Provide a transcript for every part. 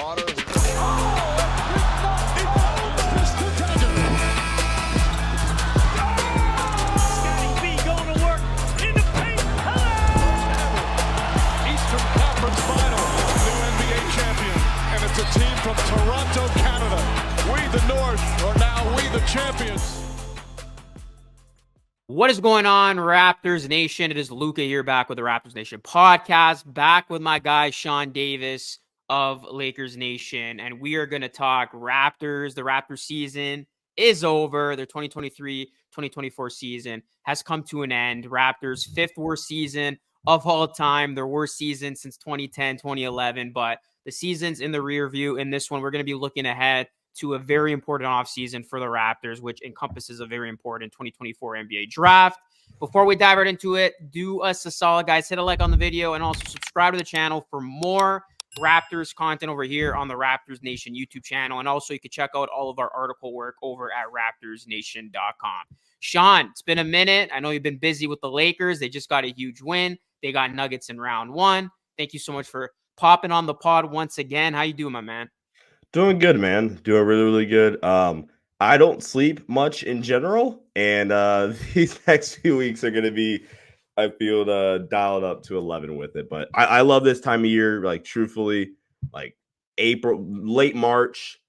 Porter. Scotty B going to work in the paint. Eastern Conference Final. New NBA champion. And it's a team from Toronto, Canada. We, the North, are now we, the champions. What is going on, Raptors Nation? It is Luca here, back with the Raptors Nation podcast, back with my guy Sean Davis of Lakers Nation, and we are going to talk Raptors. The Raptors season is over. Their 2023-2024 season has come to an end. Raptors' fifth worst season of all time, their worst season since 2010, 2011, but the season's in the rear view. In this one, we're going to be looking ahead to a very important offseason for the Raptors, which encompasses a very important 2024 NBA draft. Before we dive right into it, do us a solid, guys. Hit a like on the video and also subscribe to the channel for more Raptors content over here on the Raptors Nation YouTube channel. And also, you can check out all of our article work over at raptorsnation.com. Sean, it's been a minute. I know you've been busy with the Lakers. They just got a huge win. They got Nuggets in round one. Thank you so much for popping on the pod once again. How you doing, my man? Doing good, man. Doing really, really good. I don't sleep much in general, and these next few weeks are going to be, I feel, dialed up to 11 with it. But I love this time of year. Like, truthfully, like April, late March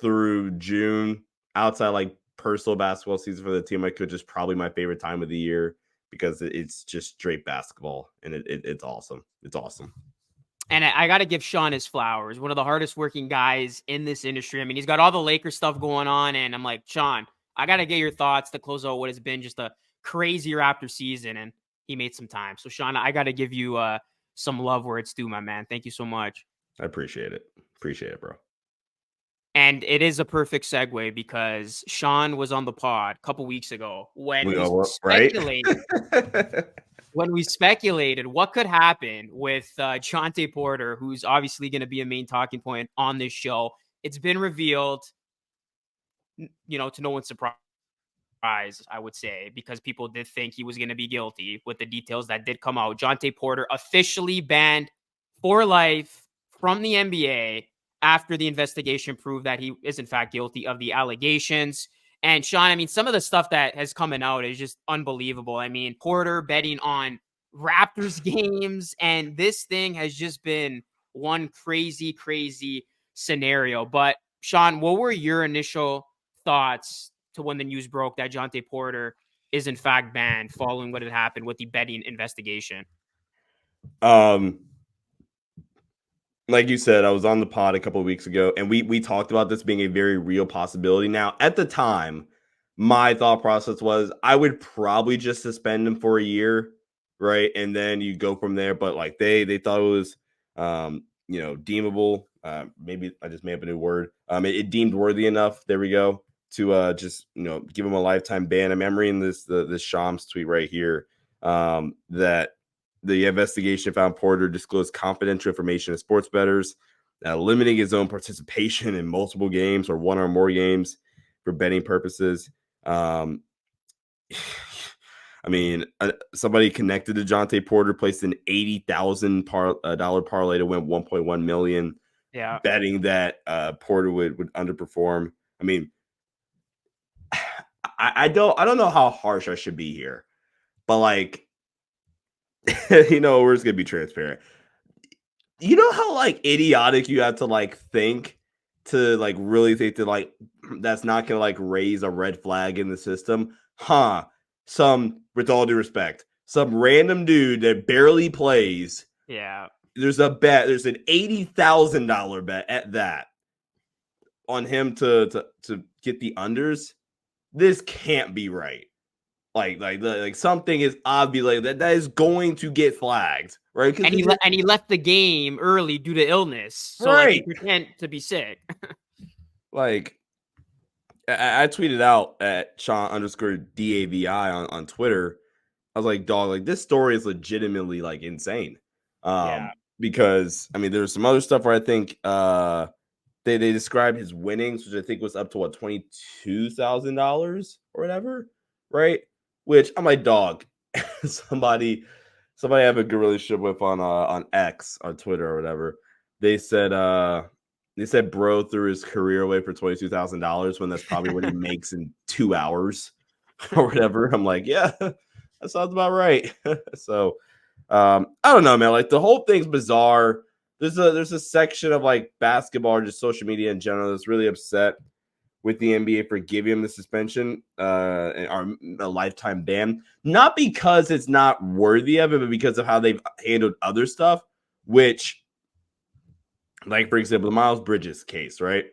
through June, outside like personal basketball season for the team, I could just probably my favorite time of the year because it's just straight basketball, and it's awesome. It's awesome. And I got to give Sean his flowers. One of the hardest working guys in this industry. I mean, he's got all the Lakers stuff going on. And I'm like, Sean, I got to get your thoughts to close out what has been just a crazy Raptor season. And he made some time. So, Sean, I got to give you some love where it's due, my man. Thank you so much. I appreciate it. Appreciate it, bro. And it is a perfect segue because Sean was on the pod a couple weeks ago when we speculated what could happen with Jontay Porter, who's obviously going to be a main talking point on this show. It's been revealed, you know, to no one's surprise, I would say, because people did think he was going to be guilty with the details that did come out. Jontay Porter officially banned for life from the NBA after the investigation proved that he is in fact guilty of the allegations. And Sean, I mean, some of the stuff that has coming out is just unbelievable. I mean, Porter betting on Raptors games, and this thing has just been one crazy, crazy scenario. But Sean, what were your initial thoughts to when the news broke that Jontay Porter is in fact banned following what had happened with the betting investigation? Like you said, I was on the pod a couple of weeks ago, and we talked about this being a very real possibility. Now, at the time, my thought process was I would probably just suspend him for a year, right? And then you go from there. But like they thought it was, deemable. Maybe I just made up a new word. It deemed worthy enough. There we go. To just give him a lifetime ban. I'm reading this Shams tweet right here that. The investigation found Porter disclosed confidential information to sports bettors, limiting his own participation in multiple games or one or more games for betting purposes. I mean, somebody connected to Jontay Porter placed an $80,000 parlay to win $1.1 million. Yeah, betting that Porter would underperform. I mean, I don't know how harsh I should be here, but like. We're just gonna be transparent. You know how like idiotic you have to like think to like really think that like that's not gonna like raise a red flag in the system, huh? With all due respect, some random dude that barely plays. Yeah. There's an $80,000 bet at that on him to get the unders. This can't be right. Like something is obvious like that is going to get flagged, right? And he left the game early due to illness, so right. Like, he pretend to be sick. Like I tweeted out at Sean_DAVI on Twitter. I was like, dog, like this story is legitimately like insane. Because I mean, there's some other stuff where I think they described his winnings, which I think was up to what $22,000 or whatever, right? Which I'm like, dog, somebody I have a good relationship with on X, on Twitter or whatever. They said They said bro threw his career away for $22,000 when that's probably what he makes in 2 hours or whatever. I'm like, yeah, that sounds about right. So I don't know, man. Like the whole thing's bizarre. There's a section of like basketball or just social media in general that's really upset with the NBA for giving him the suspension or a lifetime ban. Not because it's not worthy of it, but because of how they've handled other stuff, which, like, for example, the Miles Bridges case, right?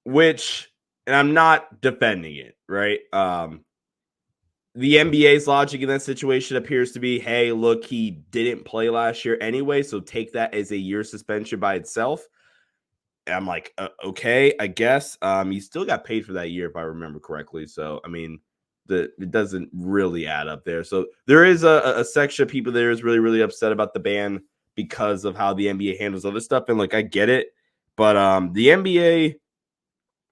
Which, and I'm not defending it, right? The NBA's logic in that situation appears to be, hey, look, he didn't play last year anyway, so take that as a year suspension by itself. And I'm like, okay, I guess. You still got paid for that year, if I remember correctly. So, I mean, it doesn't really add up there. So there is a section of people there is really, really upset about the ban because of how the NBA handles other stuff. And like, I get it, but the NBA,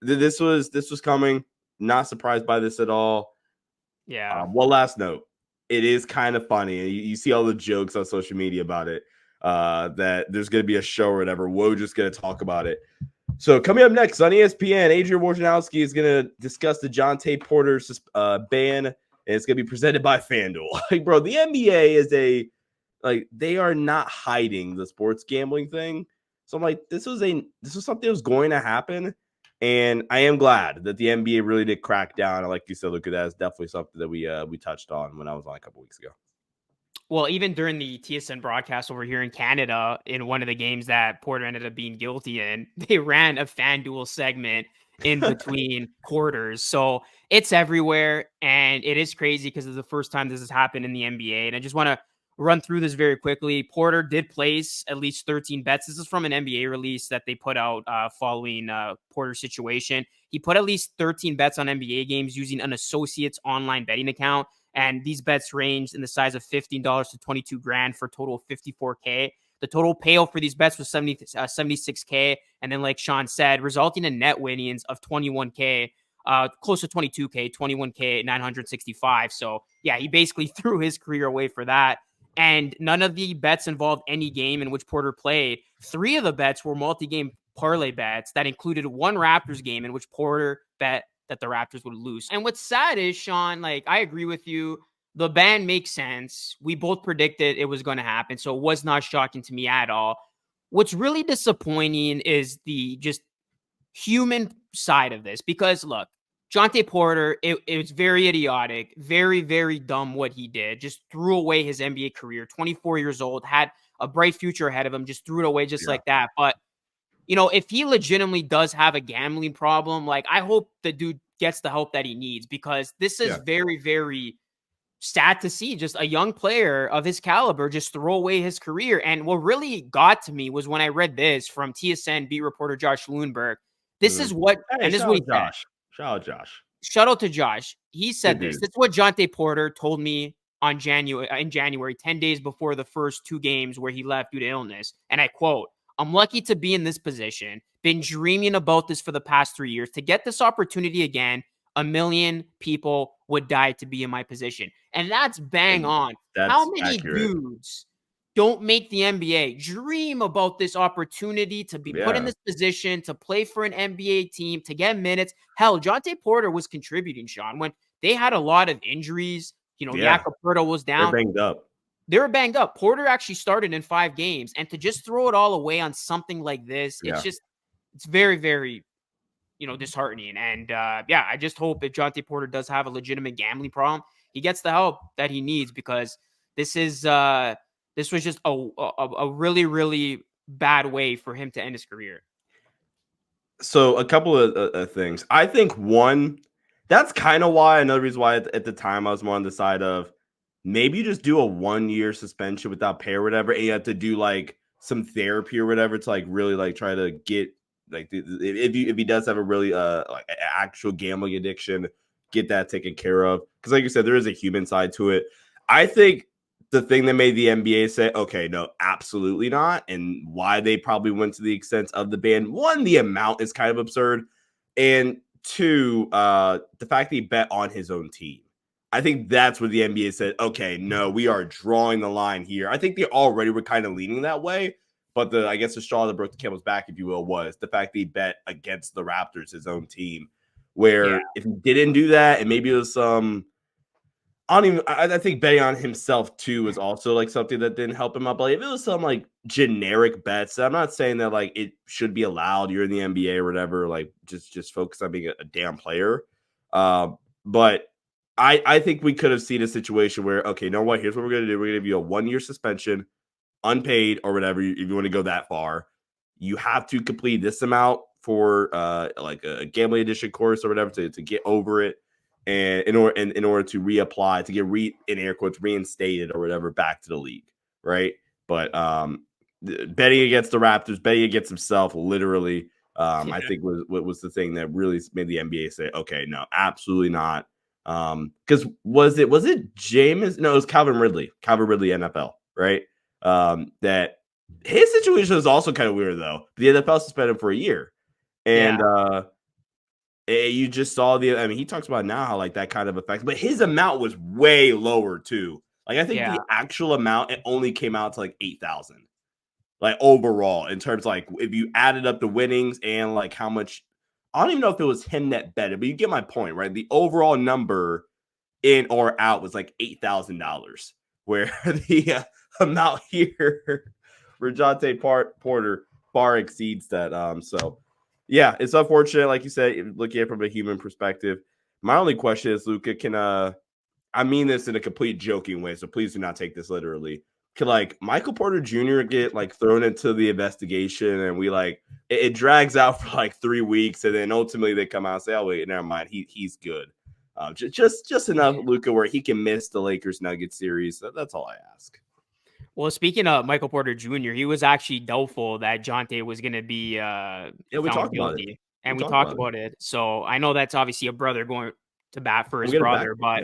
this was coming. Not surprised by this at all. Yeah. One last note. It is kind of funny. You see all the jokes on social media about it, that there's going to be a show or whatever. Woj going to talk about it. So coming up next on ESPN, Adrian Wojnarowski is going to discuss the Jontay Porter ban, and it's going to be presented by FanDuel. Like, bro, the NBA is they are not hiding the sports gambling thing. So I'm like, this was something that was going to happen. And I am glad that the NBA really did crack down. And like you said, Luca, that's definitely something that we touched on when I was on a couple weeks ago. Well, even during the TSN broadcast over here in Canada, in one of the games that Porter ended up being guilty in, they ran a FanDuel segment in between quarters. So it's everywhere. And it is crazy because it's the first time this has happened in the NBA. And I just want to run through this very quickly. Porter did place at least 13 bets. This is from an NBA release that they put out following Porter's situation. He put at least 13 bets on NBA games using an associate's online betting account. And these bets ranged in the size of $15 to 22 grand for a total of 54K. The total payout for these bets was 76K. And then, like Sean said, resulting in net winnings of 21K, close to 22K, 21K, 965. So yeah, he basically threw his career away for that. And none of the bets involved any game in which Porter played. 3 of the bets were multi-game parlay bets that included one Raptors game in which Porter bet that the Raptors would lose. And what's sad is, Sean, like, I agree with you. The ban makes sense. We both predicted it was going to happen, so it was not shocking to me at all. What's really disappointing is the just human side of this, because look, Jontay Porter, it was very idiotic, very, very dumb what he did. Just threw away his NBA career. 24 years old, had a bright future ahead of him, just threw it away just like that. But you know, if he legitimately does have a gambling problem, like, I hope the dude gets the help that he needs, because this is very, very sad to see just a young player of his caliber just throw away his career. And what really got to me was when I read this from TSN beat reporter Josh Lundberg. This is what, and this is what he said. Shout out Josh. Shout out to Josh. He said Good this. dude. This is what Jontay Porter told me in January, 10 days before the first 2 games where he left due to illness. And I quote, "I'm lucky to be in this position. Been dreaming about this for the past 3 years. To get this opportunity again, 1 million people would die to be in my position." And that's bang on. How many dudes don't make the NBA dream about this opportunity to be put in this position, to play for an NBA team, to get minutes? Hell, Jontay Porter was contributing, Sean, when they had a lot of injuries. You know, Jakob Poeltl was down. They're banged up. They were banged up. Porter actually started in 5 games. And to just throw it all away on something like this, it's very, very, disheartening. And I just hope if Jontay Porter does have a legitimate gambling problem, he gets the help that he needs, because this was just a really, really bad way for him to end his career. So a couple of things. I think one, that's kind of why, another reason why at the time I was more on the side of maybe you just do a 1-year suspension without pay or whatever, and you have to do like some therapy or whatever to like really like try to get like if he does have a really like actual gambling addiction, get that taken care of. Because like you said, there is a human side to it. I think the thing that made the NBA say, okay, no, absolutely not, and why they probably went to the extent of the ban, one, the amount is kind of absurd, and 2, the fact that he bet on his own team. I think that's where the NBA said, okay, no, we are drawing the line here. I think they already were kind of leaning that way, But I guess the straw that broke the camel's back, if you will, was the fact that he bet against the Raptors, his own team, where if he didn't do that, and maybe it was some, I think betting on himself too was also like something that didn't help him out. But if it was some like generic bets, I'm not saying that like it should be allowed. You're in the NBA or whatever. Like just focus on being a damn player. But I think we could have seen a situation where, okay, you know what? Here's what we're gonna do. We're gonna give you a 1-year suspension, unpaid or whatever. If you want to go that far, you have to complete this amount for like a gambling edition course or whatever to get over it. And in order to reapply, to get in air quotes reinstated or whatever back to the league, right? But betting against the Raptors, betting against himself, literally, I think was the thing that really made the NBA say, okay, no, absolutely not. Because was it James? No, it was Calvin Ridley, NFL, right? That his situation is also kind of weird though. The NFL suspended him for a year, and you just saw he talks about now how like that kind of affects, but his amount was way lower too. Like I think the actual amount, it only came out to like 8,000, like overall in terms of, like if you added up the winnings and like how much. I don't even know if it was him that betted, but you get my point, right? The overall number in or out was like $8,000, where the amount here for Jontay Porter far exceeds that. So yeah, it's unfortunate, like you said, looking at it from a human perspective. My only question is, Luca, can I mean this in a complete joking way, so please do not take this literally. Can like Michael Porter Jr. get like thrown into the investigation, and we like it drags out for like 3 weeks, and then ultimately they come out and say, "Oh wait, never mind, he's good." Just enough, Luca, where he can miss the Lakers Nuggets series. That's all I ask. Well, speaking of Michael Porter Jr., he was actually doubtful that Jontay was going to be we found talked about it. guilty, and we talked about it. So I know that's obviously a brother going to bat for his brother, but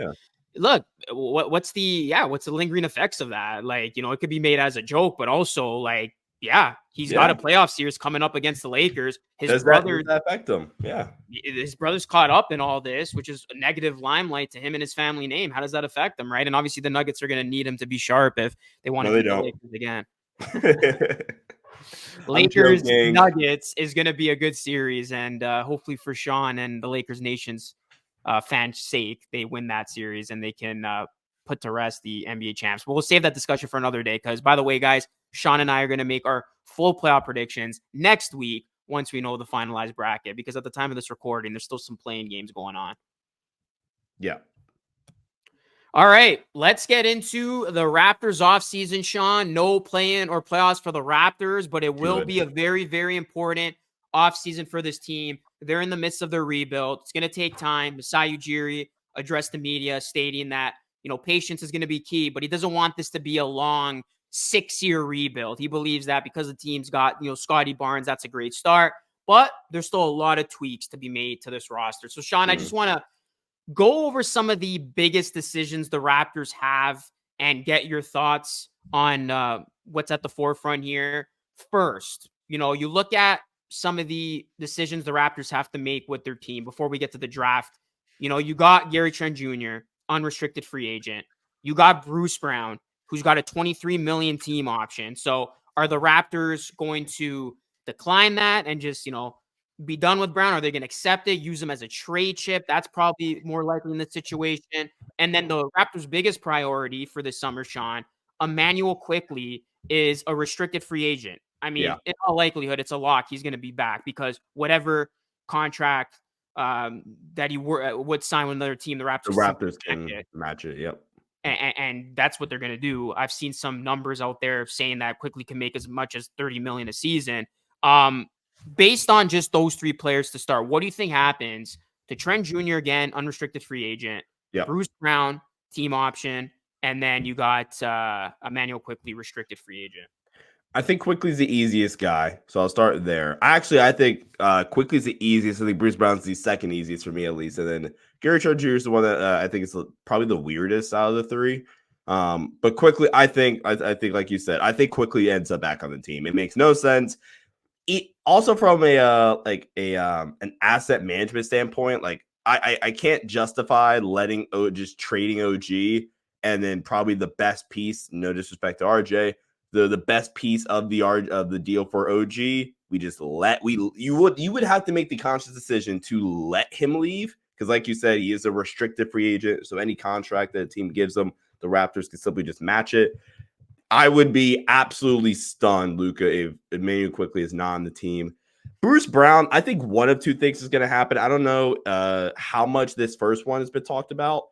look, what's the lingering effects of that? Like, it could be made as a joke, but also like, he's got a playoff series coming up against the Lakers. Does that affect him? Yeah. His brother's caught up in all this, which is a negative limelight to him and his family name. How does that affect them, right? And obviously the Nuggets are going to need him to be sharp if they want to beat the Lakers again. Lakers Nuggets is going to be a good series, and hopefully for Sean and the Lakers Nation's fans' sake, they win that series and they can put to rest the NBA champs. But we'll save that discussion for another day because, by the way, guys, Sean and I are going to make our full playoff predictions next week once we know the finalized bracket, because at the time of this recording, there's still some playing games going on. Yeah. All right, let's get into the Raptors offseason, Sean. No play-in or playoffs for the Raptors, but it will be a very, very important offseason for this team. They're in the midst of their rebuild. It's going to take time. Masai Ujiri addressed the media stating that, patience is going to be key, but he doesn't want this to be a long 6-year rebuild. He believes that because the team's got, Scotty Barnes, that's a great start, but there's still a lot of tweaks to be made to this roster. So, Sean, I just want to go over some of the biggest decisions the Raptors have and get your thoughts on what's at the forefront here. First, you look at some of the decisions the Raptors have to make with their team before we get to the draft. You got Gary Trent Jr., unrestricted free agent. You got Bruce Brown, who's got a $23 million team option. So are the Raptors going to decline that and just, be done with Brown? Are they going to accept it, use him as a trade chip? That's probably more likely in this situation. And then the Raptors' biggest priority for this summer, Sean, Emmanuel Quickley is a restricted free agent. I mean, in all likelihood, it's a lock. He's going to be back because whatever contract that he would sign with another team, the Raptors can match it. Yep. And that's what they're going to do. I've seen some numbers out there saying that Quickley can make as much as $30 million a season. Based on just those three players to start, what do you think happens to Trent Jr. again, unrestricted free agent, Bruce Brown, team option, and then you got Emmanuel Quickley, restricted free agent? I think Quickley's the easiest guy, so I'll start there. I think Quickley's the easiest. I think Bruce Brown's the second easiest for me, at least. And then Gary Trent Jr. is the one that I think is probably the weirdest out of the three. But Quickley, I think like you said, I think Quickley ends up back on the team. It makes no sense. Also from an asset management standpoint, like I can't justify just trading OG and then probably the best piece, no disrespect to RJ, the best piece of the deal for OG. We just you would have to make the conscious decision to let him leave, because like you said, he is a restricted free agent. So any contract that a team gives him, the Raptors can simply just match it. I would be absolutely stunned, Luca, if Emmanuel Quickley is not on the team. Bruce Brown, I think one of two things is going to happen. I don't know how much this first one has been talked about.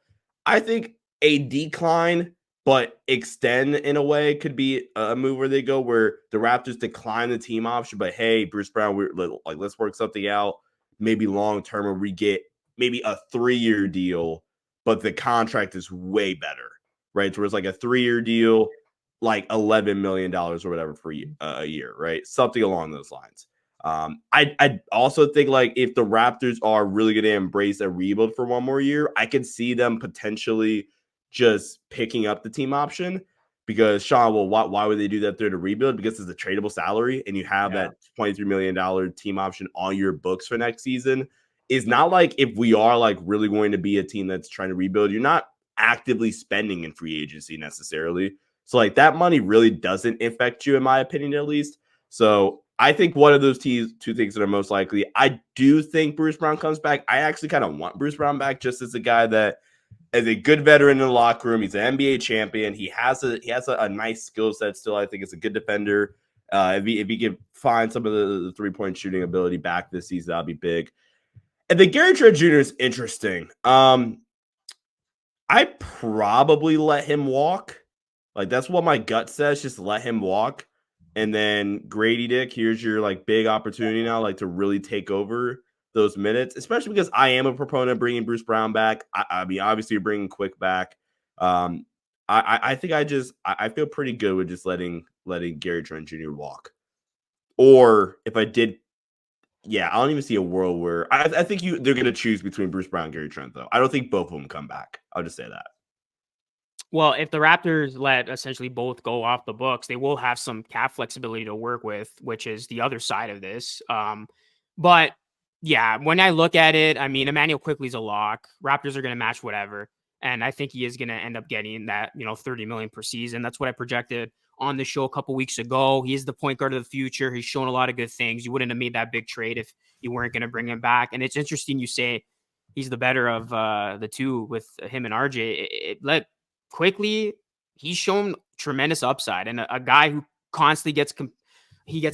I think a decline but extend in a way could be a move where they go where the Raptors decline the team option, but hey, Bruce Brown, let's work something out, maybe long term, where we get maybe a 3-year deal, but the contract is way better, right? So it's like a 3-year deal, like $11 million or whatever for a year, right? Something along those lines. I also think like if the Raptors are really going to embrace a rebuild for one more year, I could see them potentially just picking up the team option, because Sean, well, why would they do that through the rebuild? Because it's a tradable salary and you have that $23 million team option on your books for next season. It's not like if we are like really going to be a team that's trying to rebuild, you're not actively spending in free agency necessarily. So like that money really doesn't affect you, in my opinion, at least. So I think one of those two things that are most likely. I do think Bruce Brown comes back. I actually kind of want Bruce Brown back, just as a guy that is a good veteran in the locker room. He's an NBA champion. He has a nice skill set still. I think it's a good defender. If he can find some of the 3-point shooting ability back this season, that'll be big. And then Gary Trent Jr. is interesting. I probably let him walk. Like that's what my gut says. Just let him walk. And then Grady Dick, here's your like big opportunity now, like to really take over those minutes, especially because I am a proponent of bringing Bruce Brown back. I mean, obviously you're bringing Quick back. I think I feel pretty good with just letting Gary Trent Jr. walk. Or if I did, I don't even see a world where I think they're going to choose between Bruce Brown and Gary Trent, though. I don't think both of them come back. I'll just say that. Well, if the Raptors let essentially both go off the books, they will have some cap flexibility to work with, which is the other side of this. But yeah, when I look at it, I mean, Emmanuel Quickley's a lock. Raptors are going to match whatever. And I think he is going to end up getting that, $30 million per season. That's what I projected on the show a couple weeks ago. He is the point guard of the future. He's shown a lot of good things. You wouldn't have made that big trade if you weren't going to bring him back. And it's interesting you say he's the better of the two with him and RJ. Quickly, he's shown tremendous upside, and a guy who constantly gets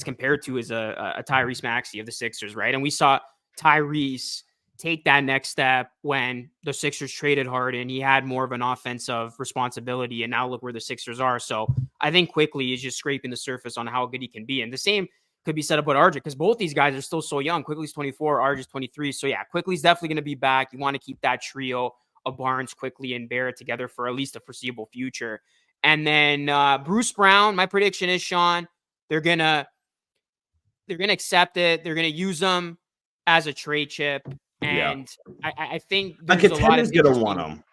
compared to is a Tyrese Maxey of the Sixers, right? And we saw Tyrese take that next step when the Sixers traded Harden. He had more of an offensive responsibility, and now look where the Sixers are. So I think Quickly is just scraping the surface on how good he can be, and the same could be said about RJ, because both these guys are still so young. Quickly's 24, RJ's 23. So yeah, Quickly's definitely going to be back. You want to keep that trio of Barnes, Quickly, and Barrett together for at least a foreseeable future. And then Bruce Brown, my prediction is, Sean, they're gonna accept it. They're gonna use them as a trade chip, and I think a contender's gonna want them.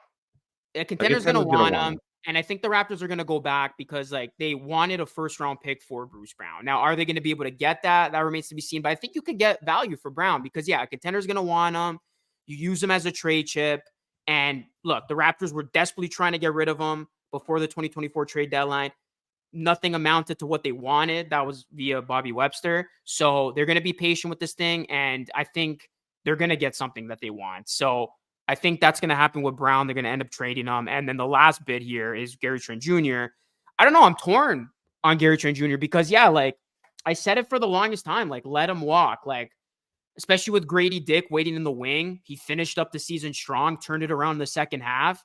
A contender's gonna want them, and I think the Raptors are gonna go back because like they wanted a first-round pick for Bruce Brown. Now, are they going to be able to get that? That remains to be seen. But I think you could get value for Brown because a contender's gonna want them. You use them as a trade chip. And look, the Raptors were desperately trying to get rid of him before the 2024 trade deadline. Nothing amounted to what they wanted. That was via Bobby Webster. So they're going to be patient with this thing. And I think they're going to get something that they want. So I think that's going to happen with Brown. They're going to end up trading him. And then the last bit here is Gary Trent Jr. I don't know. I'm torn on Gary Trent Jr. because, like I said it for the longest time, like let him walk. Like, especially with Grady Dick waiting in the wing. He finished up the season strong, turned it around in the second half.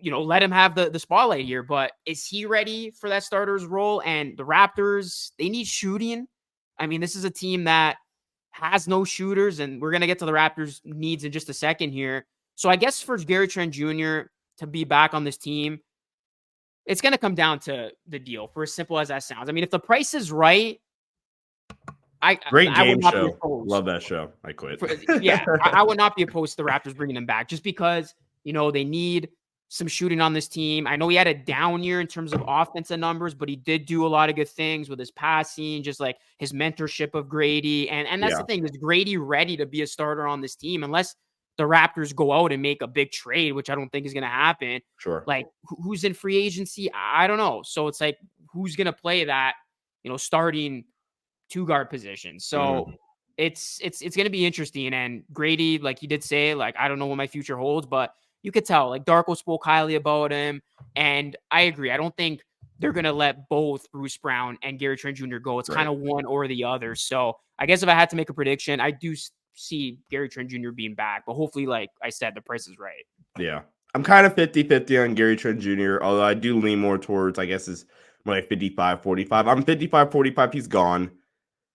Let him have the spotlight here. But is he ready for that starter's role? And the Raptors, they need shooting. I mean, this is a team that has no shooters, and we're going to get to the Raptors' needs in just a second here. So I guess for Gary Trent Jr. to be back on this team, it's going to come down to the deal, for as simple as that sounds. I mean, if the price is right, Great game show. Love that show. I quit. I would not be opposed to the Raptors bringing him back just because, they need some shooting on this team. I know he had a down year in terms of offensive numbers, but he did do a lot of good things with his passing, just like his mentorship of Grady. And that's the thing. Is Grady ready to be a starter on this team? Unless the Raptors go out and make a big trade, which I don't think is going to happen. Sure. Like who's in free agency? I don't know. So it's like, who's going to play that, starting 2 guard position. So it's going to be interesting. And Grady, like he did say, like, I don't know what my future holds, but you could tell, like, Darko spoke highly about him. And I agree. I don't think they're going to let both Bruce Brown and Gary Trent Jr. go. It's kind of one or the other. So I guess if I had to make a prediction, I do see Gary Trent Jr. being back, but hopefully, like I said, the price is right. Yeah. I'm kind of 50-50 on Gary Trent Jr., although I do lean more towards, I guess, is more like 55-45. I'm 55-45. He's gone.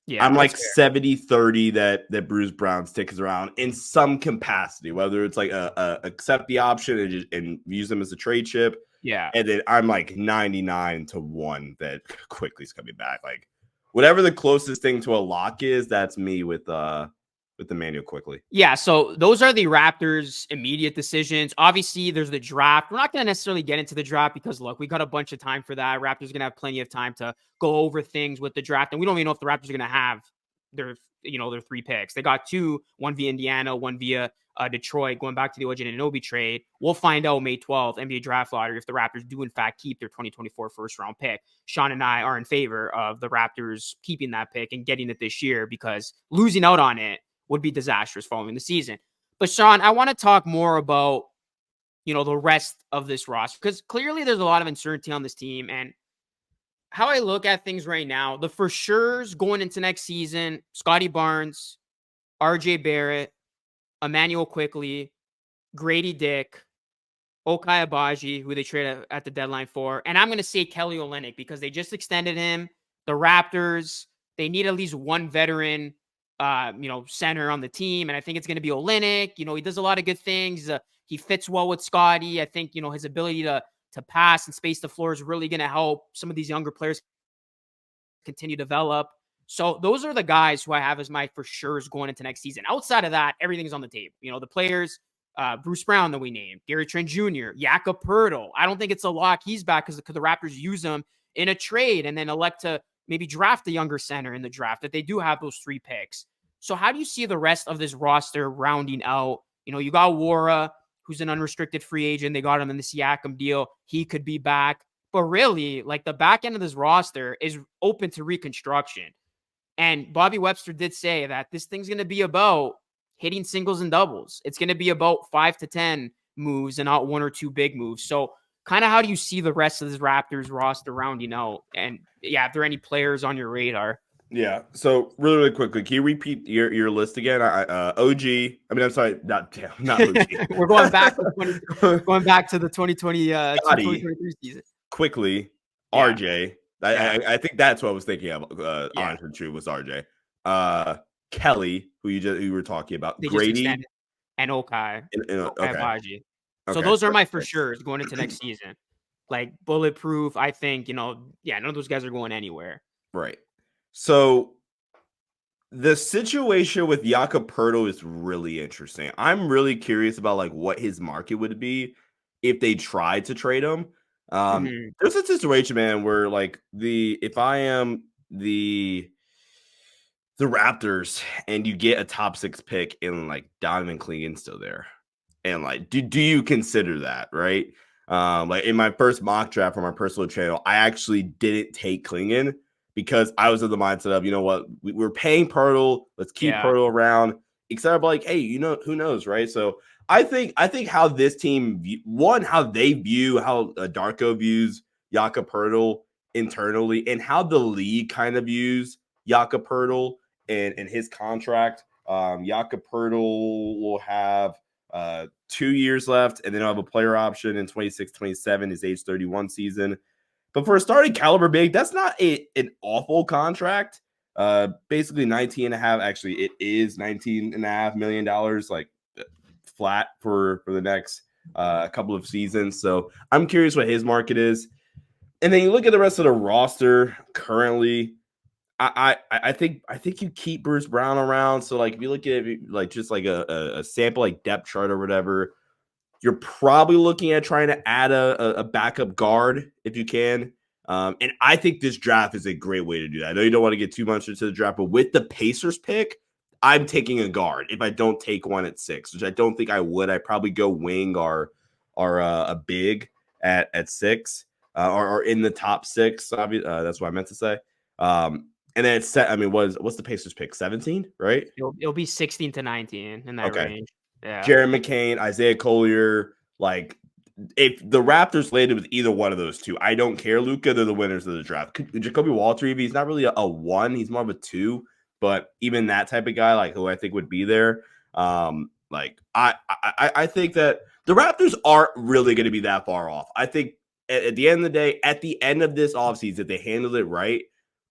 Yeah, I'm like 70-30 that Bruce Brown sticks around in some capacity, whether it's like accept the option and use them as a trade chip. Yeah. And then I'm like 99-1 that Quickly's coming back. Like whatever the closest thing to a lock is, that's me with Emmanuel Quickly. Yeah, so those are the Raptors' immediate decisions. Obviously, there's the draft. We're not going to necessarily get into the draft because, look, we got a bunch of time for that. Raptors going to have plenty of time to go over things with the draft, and we don't even know if the Raptors are going to have their 3 picks. They got 2, one via Indiana, one via Detroit, going back to the OG Anunoby trade. We'll find out May 12th, NBA Draft Lottery, if the Raptors do, in fact, keep their 2024 first-round pick. Sean and I are in favor of the Raptors keeping that pick and getting it this year because losing out on it would be disastrous following the season. But Sean, I want to talk more about, the rest of this roster because clearly there's a lot of uncertainty on this team. And how I look at things right now, the for sure's going into next season, Scotty Barnes, RJ Barrett, Emmanuel Quickly, Grady Dick, Okai Abaji, who they traded at the deadline for. And I'm going to say Kelly Olynyk because they just extended him. The Raptors, they need at least one veteran center on the team. And I think it's going to be Olynyk. He does a lot of good things. He fits well with Scotty. I think, his ability to pass and space the floor is really going to help some of these younger players continue to develop. So those are the guys who I have as my for sure's going into next season. Outside of that, everything's on the table. The players, Bruce Brown that we named, Gary Trent Jr., Jakob Poeltl. I don't think it's a lock he's back because the Raptors use him in a trade and then elect to maybe draft a younger center in the draft that they do have those 3 picks. So how do you see the rest of this roster rounding out? You got Wara, who's an unrestricted free agent. They got him in the Siakam deal. He could be back. But really, like the back end of this roster is open to reconstruction. And Bobby Webster did say that this thing's going to be about hitting singles and doubles. It's going to be about 5 to 10 moves and not 1 or 2 big moves. So kind of how do you see the rest of this Raptors roster rounding out? And yeah, if there are any players on your radar. Yeah. So really, really quickly, can you repeat your list again? OG. I mean, I'm sorry, not OG. We're going back to the 2020 2023 season. Quickly, Yeah. RJ. I think that's what I was thinking of. Honest and true was RJ. Kelly, who you were talking about. Grady and Okai. Okay. Abaji. So Okay. those are my for sure's going into next season. Like bulletproof, I think, none of those guys are going anywhere. Right. So the situation with Jakob Poeltl is really interesting. I'm really curious about like what his market would be if they tried to trade him. There's a situation, man, where like if I am the Raptors and you get a top 6 pick and like Donovan Clingan's still there, and like do you consider that, right? Like in my first mock draft for my personal channel, I actually didn't take Clingan because I was in the mindset of, you know what, we're paying Poeltl, let's keep Poeltl around, etc. But like, hey, who knows, right? So I think how this team, how they view, how Darko views Jakob Poeltl internally, and how the league kind of views Jakob Poeltl and his contract. Jakob Poeltl will have 2 years left, and then I'll have a player option in 26-27, his age 31 season. But for a starting caliber big, that's not an awful contract. Basically 19.5. Actually, it is $19.5 million, like flat for the next couple of seasons. So I'm curious what his market is. And then you look at the rest of the roster currently. I think you keep Bruce Brown around. So like if you look at it, like just like a sample like depth chart or whatever, you're probably looking at trying to add a backup guard if you can. And I think this draft is a great way to do that. I know you don't want to get too much into the draft, but with the Pacers pick, I'm taking a guard if I don't take one at 6, which I don't think I would. I'd probably go wing or a big at 6. or in the top 6. That's what I meant to say. And then it's set. I mean, what's the Pacers pick? 17, right? It'll be 16 to 19 in that Okay. range. Yeah. Jared McCain, Isaiah Collier, like if the Raptors landed with either one of those two, I don't care, Luca. They're the winners of the draft. Jacoby Walter, he's not really a 1. He's more of a 2. But even that type of guy, like who I think would be there, like I think that the Raptors aren't really going to be that far off. I think at the end of the day, at the end of this offseason, if they handled it right,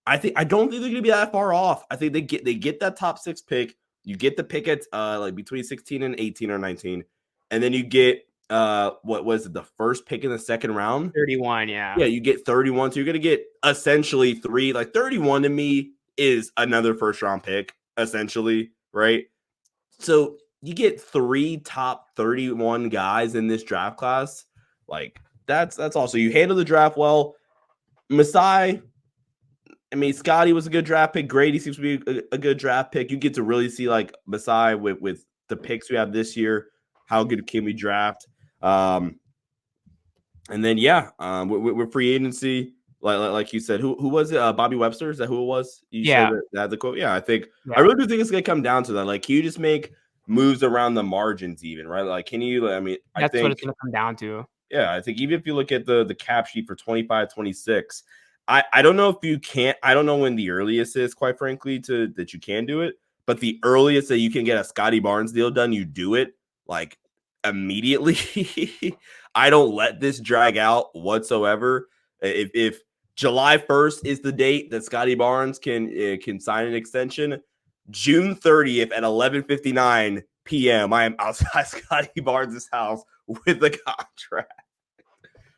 I don't think they're going to be that far off. I think they get that top 6 pick. You get the pick at like between 16 and 18 or 19, and then you get what was it, the first pick in the second round? 31, yeah. Yeah, you get 31. So you're gonna get essentially 3. Like 31 to me is another first round pick, essentially, right? So you get 3 top 31 guys in this draft class. Like that's also, you handle the draft well. Masai, I mean, Scotty was a good draft pick. Grady seems to be a good draft pick. You get to really see like Masai with the picks we have this year. How good can we draft? And then with free agency, like you said, who was it? Bobby Webster, is that who it was? You said that the quote. Yeah, I really do think it's gonna come down to that. Like, can you just make moves around the margins, even, right? Like, can you? I mean, That's what it's gonna come down to. Yeah, I think even if you look at the cap sheet for 25, 26, I don't know if you can't. I don't know when the earliest is, quite frankly, that you can do it. But the earliest that you can get a Scotty Barnes deal done, you do it like immediately. I don't let this drag out whatsoever. If July 1st is the date that Scotty Barnes can sign an extension, June 30th at 11:59 p.m., I am outside Scotty Barnes' house with the contract.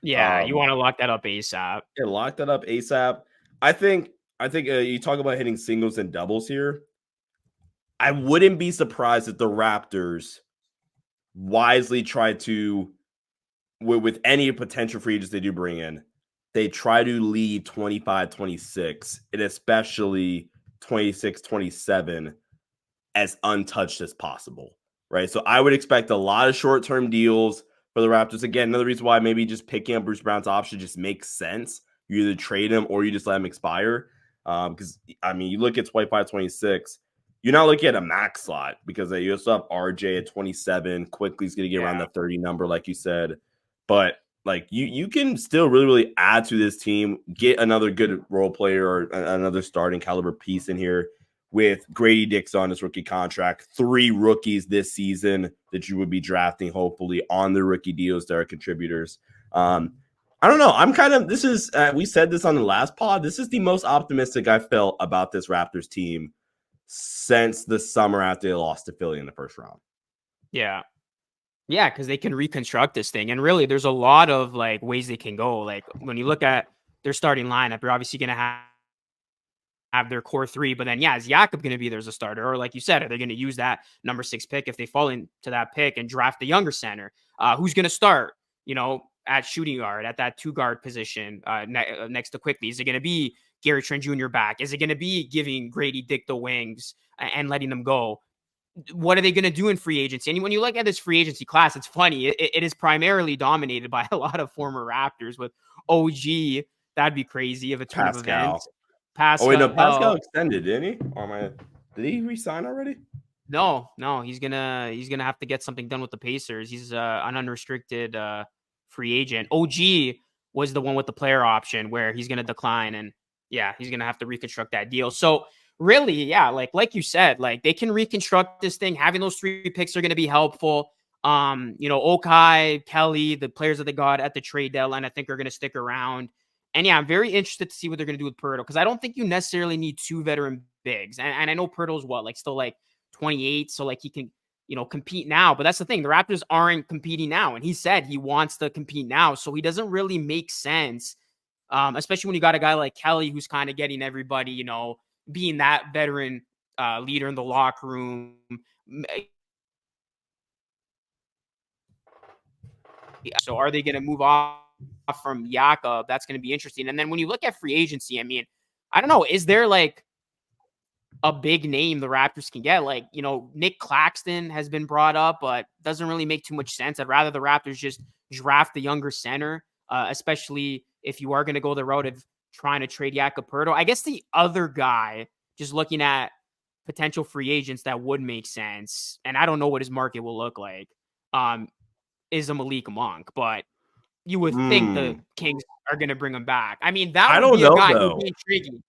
Yeah, you want to lock that up ASAP. Yeah, lock that up ASAP. I think you talk about hitting singles and doubles here. I wouldn't be surprised if the Raptors wisely try to, with any potential free agents they do bring in, they try to leave 25, 26, and especially 26, 27 as untouched as possible, right? So I would expect a lot of short-term deals for the Raptors. Again, another reason why maybe just picking up Bruce Brown's option just makes sense. You either trade him or you just let him expire. Because, I mean, you look at 25, 26, you're not looking at a max slot because you also have RJ at 27. Quickly's going to get around the 30 number, like you said. But, like, you can still really, really add to this team, get another good role player or another starting caliber piece in here with Grady Dick's on his rookie contract, 3 rookies this season that you would be drafting, hopefully, on the rookie deals that are contributors. I don't know. I'm kind of, this is, we said this on the last pod, this is the most optimistic I felt about this Raptors team since the summer after they lost to Philly in the first round. Yeah. Yeah, because they can reconstruct this thing. And really, there's a lot of like ways they can go. Like when you look at their starting lineup, you're obviously going to have their core 3, but then is Jakob going to be there as a starter? Or like you said, are they going to use that number 6 pick if they fall into that pick and draft the younger center? Who's going to start, at shooting guard, at that 2 guard position next to Quickly? Is it going to be Gary Trent Jr. back? Is it going to be giving Grady Dick the wings and letting them go? What are they going to do in free agency? And when you look at this free agency class, it's funny. It is primarily dominated by a lot of former Raptors with OG. That'd be crazy of a turn of events. Pascal. Oh, wait, no, Pascal extended, didn't he? Did he resign already? No, he's gonna have to get something done with the Pacers. He's an unrestricted free agent. OG was the one with the player option where he's gonna decline, and he's gonna have to reconstruct that deal. So really, like you said, like they can reconstruct this thing. Having those 3 picks are gonna be helpful. Okai, Kelly, the players that they got at the trade deadline, I think are gonna stick around. And I'm very interested to see what they're going to do with Pirtle, because I don't think you necessarily need 2 veteran bigs. And I know Pirtle's still 28, so like he can, compete now. But that's the thing. The Raptors aren't competing now. And he said he wants to compete now. So he doesn't really make sense, especially when you got a guy like Kelly who's kind of getting everybody, being that veteran leader in the locker room. So are they going to move off from Jakob? That's going to be interesting. And then when you look at free agency, I mean, I don't know, is there like a big name the Raptors can get? Like, Nick Claxton has been brought up, but doesn't really make too much sense. I'd rather the Raptors just draft the younger center, especially if you are going to go the route of trying to trade Jakob Poeltl. I guess the other guy, just looking at potential free agents that would make sense, and I don't know what his market will look like, is a Malik Monk, but you would think the Kings are going to bring him back. I mean, that I would don't be a know, guy who though. would be intriguing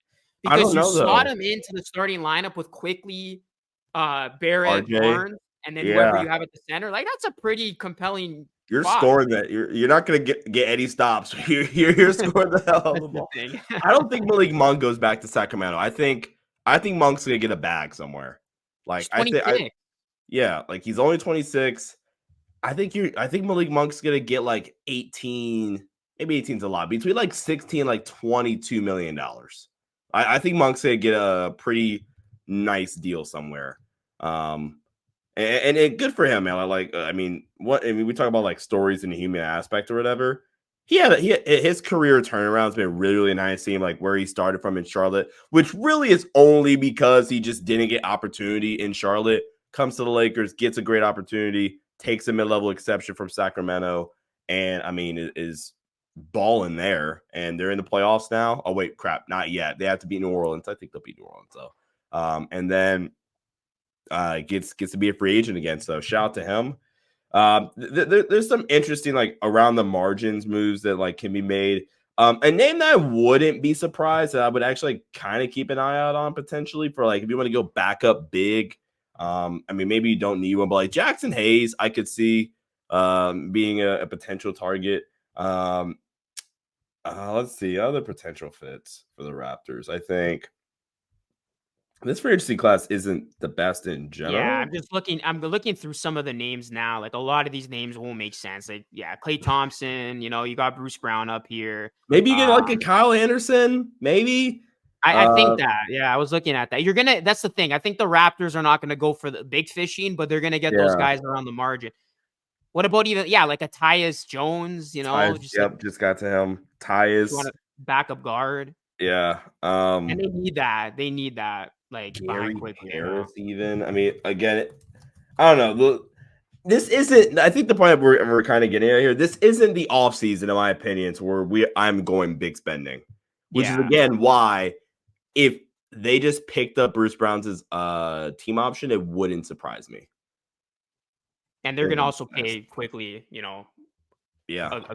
I because don't you know, slot though. him into the starting lineup with Quickly, Barrett, RJ. Barnes, and then whoever Yeah. you have at the center. Like, that's a pretty compelling You're spot. scoring that. You're not going to get any stops. You're scoring the hell out of the That's the ball. thing. I don't think Malik Monk goes back to Sacramento. I think Monk's going to get a bag somewhere. Like, He's 26. yeah, like he's only 26. I think Malik Monk's going to get like 18, maybe 18's a lot, between like 16 like $22 million. I think Monk's going to get a pretty nice deal somewhere. And good for him, man. We talk about like stories in the human aspect or whatever. His career turnaround's been really, really nice. Seeing like where he started from in Charlotte, which really is only because he just didn't get opportunity in Charlotte. Comes to the Lakers, gets a great opportunity, takes a mid-level exception from Sacramento, and I mean is balling there. And they're in the playoffs now. Oh wait, crap, not yet. They have to beat New Orleans. I think they'll beat New Orleans though. And then gets to be a free agent again. So shout out to him. There's some interesting like around the margins moves that like can be made. A name that I wouldn't be surprised that I would actually kind of keep an eye out on potentially for like if you want to go back up big. I mean maybe you don't need one, but like Jackson Hayes, I could see being a potential target. Let's see other potential fits for the Raptors. I think this free agency class isn't the best in general. Yeah, I'm looking through some of the names now. Like a lot of these names won't make sense. Like, yeah, Klay Thompson, you got Bruce Brown up here. Maybe you get like a Kyle Anderson, maybe. I think that. Yeah, I was looking at that. That's the thing. I think the Raptors are not gonna go for the big fishing, but they're gonna get those guys around the margin. What about like a Tyus Jones, just got to him. Tyus, backup guard. Yeah. And they need that. They need that. Like Gary Harris, even. I mean, again, I don't know. This isn't. I think the point we're kind of getting at here. This isn't the offseason, in my opinion, to where I'm going big spending, which is again why if they just picked up Bruce Brown's team option, it wouldn't surprise me. And they're gonna also pay quickly, a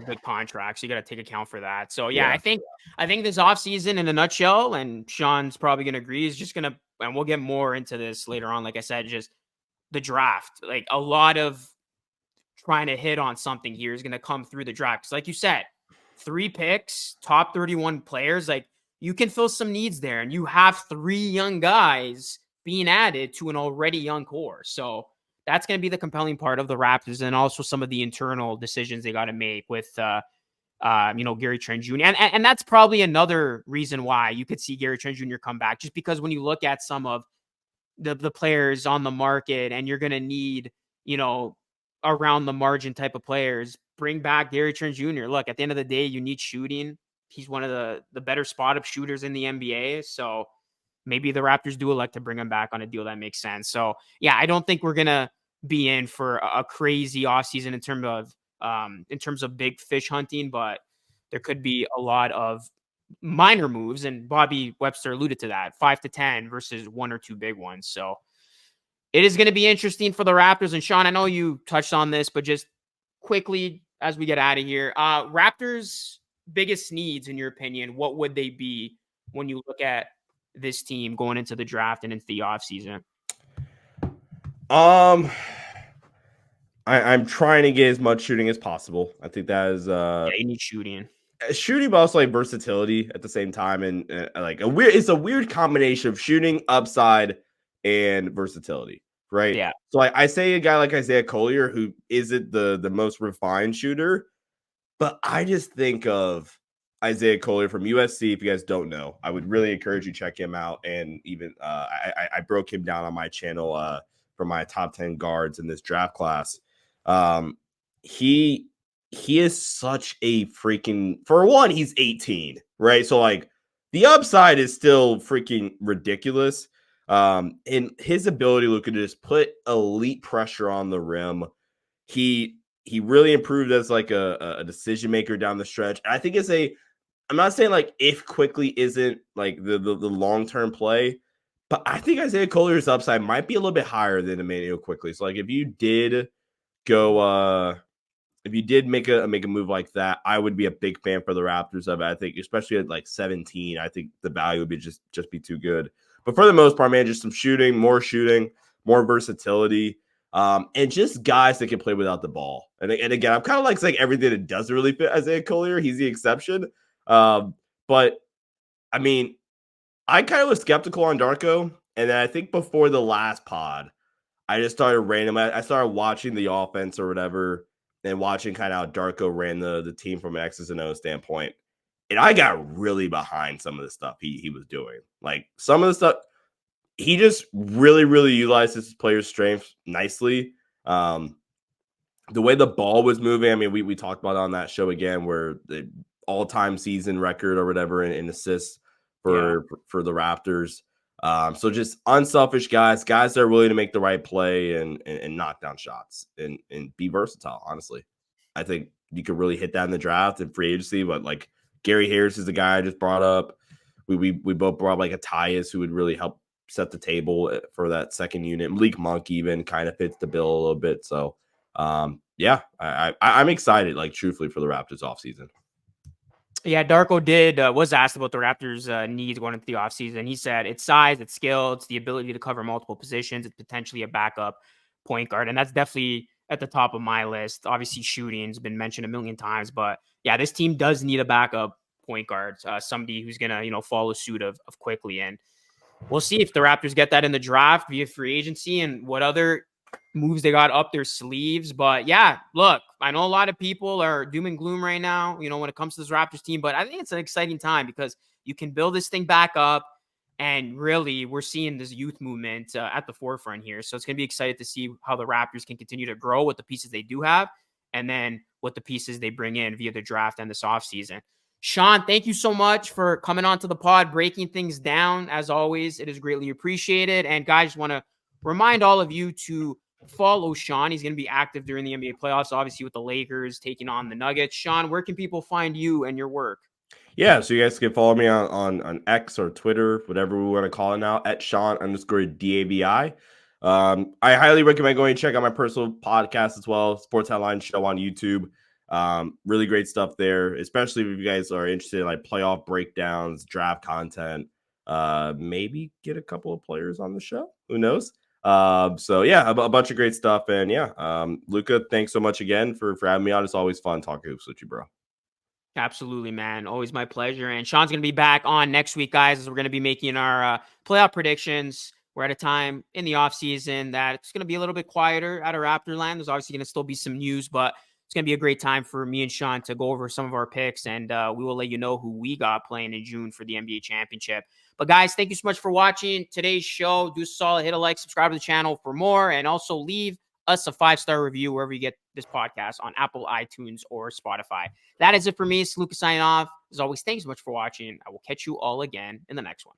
good contract. So you got to take account for that. So I think this offseason in a nutshell, and Sean's probably gonna agree, is just gonna, and we'll get more into this later on. Like I said, just the draft. Like a lot of trying to hit on something here is gonna come through the draft. Because like you said, 3 picks, top 31 players. Like you can fill some needs there, and you have 3 young guys being added to an already young core. So that's going to be the compelling part of the Raptors, and also some of the internal decisions they got to make with, Gary Trent Jr. And that's probably another reason why you could see Gary Trent Jr. come back, just because when you look at some of the players on the market, and you're going to need, around the margin type of players, bring back Gary Trent Jr. Look, at the end of the day, you need shooting. He's one of the better spot up shooters in the NBA. So maybe the Raptors do elect to bring him back on a deal that makes sense. So I don't think we're going to be in for a crazy offseason in terms of big fish hunting, but there could be a lot of minor moves, and Bobby Webster alluded to that, 5 to 10 versus 1 or 2 big ones. So it is going to be interesting for the Raptors. And Sean, I know you touched on this, but just quickly as we get out of here, Raptors' biggest needs, in your opinion, what would they be when you look at this team going into the draft and into the offseason? I'm trying to get as much shooting as possible. I think that is you need shooting, but also like versatility at the same time, and it's a weird combination of shooting, upside, and versatility, right? Yeah. So I say a guy like Isaiah Collier, who isn't the most refined shooter, but I just think of Isaiah Collier from USC. If you guys don't know, I would really encourage you to check him out. And even I broke him down on my channel for my top 10 guards in this draft class. He is such a freaking, for one, he's 18, right? So like the upside is still freaking ridiculous. And his ability, Luca, to just put elite pressure on the rim. He really improved as like a decision maker down the stretch. I think it's I'm not saying like if quickly isn't like the long-term play, but I think Isaiah Collier's upside might be a little bit higher than Emmanuel Quickly. So like if you did go if you did make a move like that, I would be a big fan for the Raptors of it. I think, especially at like 17, I think the value would be just be too good. But for the most part, man, just some shooting, more versatility, and just guys that can play without the ball. And again, I'm kind of like saying everything that doesn't really fit Isaiah Collier. He's the exception. But I mean, I kind of was skeptical on Darko, and then I think before the last pod, I just started randomly. I started watching the offense or whatever, and watching kind of how Darko ran the team from an X's and O standpoint. And I got really behind some of the stuff he was doing. Like some of the stuff, he just really utilized his players' strengths nicely. The way the ball was moving, I mean, we talked about it on that show again, where the all-time season record or whatever in assists for the Raptors. So just unselfish guys that are willing to make the right play and knock down shots and be versatile. Honestly, I think you could really hit that in the draft and free agency. But like Gary Harris is the guy I just brought up. We both brought up like a Tyus who would really help set the table for that second unit. Malik Monk even kind of fits the bill a little bit. So yeah, I'm excited, like truthfully, for the Raptors offseason. Yeah, Darko was asked about the Raptors' needs going into the offseason. He said it's size, it's skill, it's the ability to cover multiple positions, it's potentially a backup point guard. And that's definitely at the top of my list. Obviously, shooting's been mentioned a million times, but yeah, this team does need a backup point guard, somebody who's going to, follow suit of Quickly. And we'll see if the Raptors get that in the draft via free agency and what other moves they got up their sleeves. But yeah, look, I know a lot of people are doom and gloom right now, when it comes to this Raptors team, but I think it's an exciting time because you can build this thing back up. And really, we're seeing this youth movement at the forefront here. So it's going to be excited to see how the Raptors can continue to grow with the pieces they do have and then what the pieces they bring in via the draft and this offseason. Sean, thank you so much for coming on to the pod, breaking things down. As always, it is greatly appreciated. And guys, want to remind all of you to follow Sean. He's going to be active during the NBA playoffs, obviously with the Lakers taking on the Nuggets. Sean, where can people find you and your work? Yeah, so you guys can follow me on X or Twitter, whatever we want to call it now, at Sean_DABI. I highly recommend going and check out my personal podcast as well, Sports Headline Show on YouTube. Really great stuff there, especially if you guys are interested in like playoff breakdowns, draft content. Maybe get a couple of players on the show. Who knows? So yeah, a bunch of great stuff. And yeah, Luca, thanks so much again for having me on. It's always fun talking hoops with you, bro. Absolutely, man. Always my pleasure. And Sean's going to be back on next week, guys, as we're going to be making our playoff predictions. We're at a time in the offseason that it's going to be a little bit quieter out of Raptorland. There's obviously going to still be some news, but it's going to be a great time for me and Sean to go over some of our picks, and we will let you know who we got playing in June for the NBA championship. But guys, thank you so much for watching today's show. Do solid, hit a like, subscribe to the channel for more, and also leave us a 5-star review wherever you get this podcast on Apple, iTunes, or Spotify. That is it for me. It's Luca signing off. As always, thanks so much for watching. I will catch you all again in the next one.